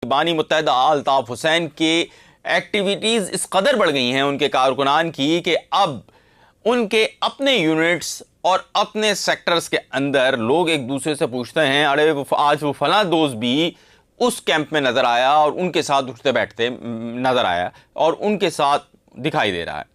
बानी मुत्तहिदा अल्ताफ हुसैन के एक्टिविटीज़ इस कदर बढ़ गई हैं उनके कारकुनान की कि अब उनके अपने यूनिट्स और अपने सेक्टर्स के अंदर लोग एक दूसरे से पूछते हैं, अरे आज वो फला दोस्त भी उस कैंप में नज़र आया और उनके साथ उठते बैठते नज़र आया और उनके साथ दिखाई दे रहा है।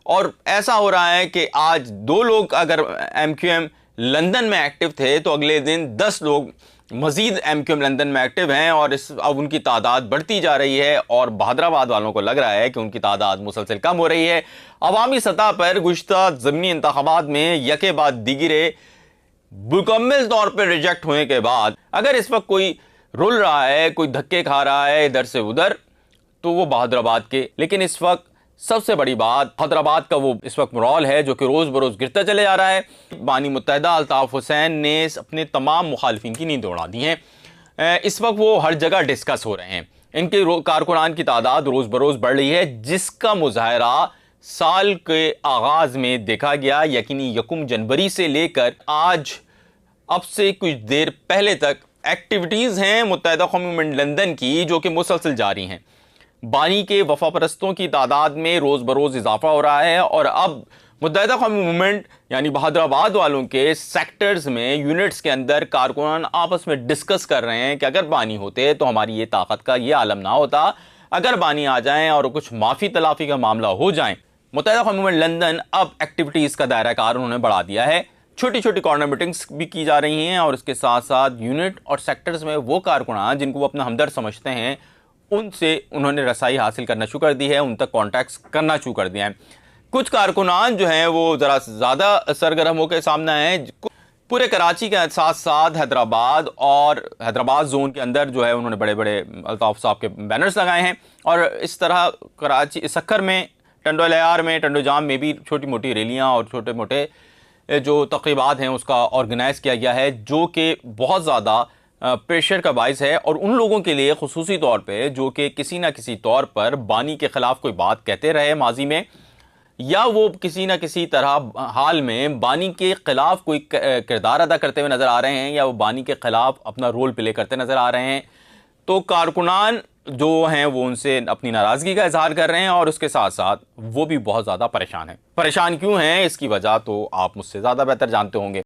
और ऐसा हो रहा है कि आज 2 लोग अगर MQM लंदन में एक्टिव थे तो अगले दिन 10 लोग मजीद MQM लंदन में एक्टिव हैं और अब उनकी तादाद बढ़ती जा रही है और हैदराबाद वालों को लग रहा है कि उनकी तादाद मुसलसल कम हो रही है। अवामी सतह पर गुज़िश्ता ज़मीनी इंतखाबात में यके बाद दिगरे मुकम्मल तौर पर रिजेक्ट होने के बाद अगर इस वक्त कोई रुल रहा है, कोई धक्के खा रहा है इधर से उधर, तो वो हैदराबाद के। लेकिन इस वक्त सबसे बड़ी बात हैदराबाद का वो इस वक्त मोरल है जो कि रोज़ बरोज़ गिरता चले जा रहा है। बानी मुत्तहिदा अल्ताफ हुसैन ने अपने तमाम मुखालिफिन की नींद उड़ा दी है। इस वक्त वो हर जगह डिस्कस हो रहे हैं। इनके कारकुनान की तादाद रोज़ बरोज़ बढ़ रही है, जिसका मुजाहरा साल के आगाज़ में देखा गया। यकीनी 1 जनवरी से लेकर आज अब से कुछ देर पहले तक एक्टिविटीज़ हैं मुत्तहिदा कौमी मूवमेंट लंदन की जो कि मुसलसल जारी हैं। बानी के वफा परस्तों की तादाद में रोज़ बरोज़ इजाफा हो रहा है और अब मुत्तहिदा कौमी मूवमेंट यानी हैदराबाद वालों के सेक्टर्स में यूनिट्स के अंदर कारकुनान आपस में डिस्कस कर रहे हैं कि अगर बानी होते तो हमारी ये ताकत का ये आलम ना होता। अगर बानी आ जाएं और कुछ माफ़ी तलाफ़ी का मामला हो जाए। मुत्तहिदा कौमी मूवमेंट लंदन अब एक्टिविटीज़ का दायरा कार उन्होंने बढ़ा दिया है। छोटी छोटी कॉर्नर मीटिंग्स भी की जा रही हैं और इसके साथ साथ यूनिट और सेक्टर्स में वो कारकुनान जिनको वो अपना हमदर्द समझते हैं उनसे उन्होंने रसाई हासिल करना शुरू कर दी है, उन तक कॉन्टैक्ट्स करना शुरू कर दिया है। कुछ कारकुनान जो हैं वो ज़रा ज़्यादा सरगर्म होकर सामने आए। पूरे कराची के साथ साथ हैदराबाद और हैदराबाद जोन के अंदर जो है उन्होंने बड़े बड़े अल्ताफ साहब के बैनर्स लगाए हैं और इस तरह कराची सक्खर में, टंडो लयार में, टंडो जाम में भी छोटी मोटी रैलियाँ और छोटे मोटे जो तक़रीबात हैं उसका ऑर्गेनाइज़ किया गया है, जो कि बहुत ज़्यादा प्रेशर का बाइस है और उन लोगों के लिए खुसूसी तौर पे जो कि किसी ना किसी तौर पर बानी के ख़िलाफ़ कोई बात कहते रहे माजी में, या वो किसी ना किसी तरह हाल में बानी के ख़िलाफ़ कोई किरदार अदा करते हुए नज़र आ रहे हैं या वो बानी के ख़िलाफ़ अपना रोल प्ले करते नज़र आ रहे हैं, तो कारकुनान जो हैं वो उनसे अपनी नाराज़गी का इजहार कर रहे हैं और उसके साथ साथ वो भी बहुत ज़्यादा परेशान हैं। परेशान क्यों हैं इसकी वजह तो आप मुझसे ज़्यादा बेहतर जानते होंगे।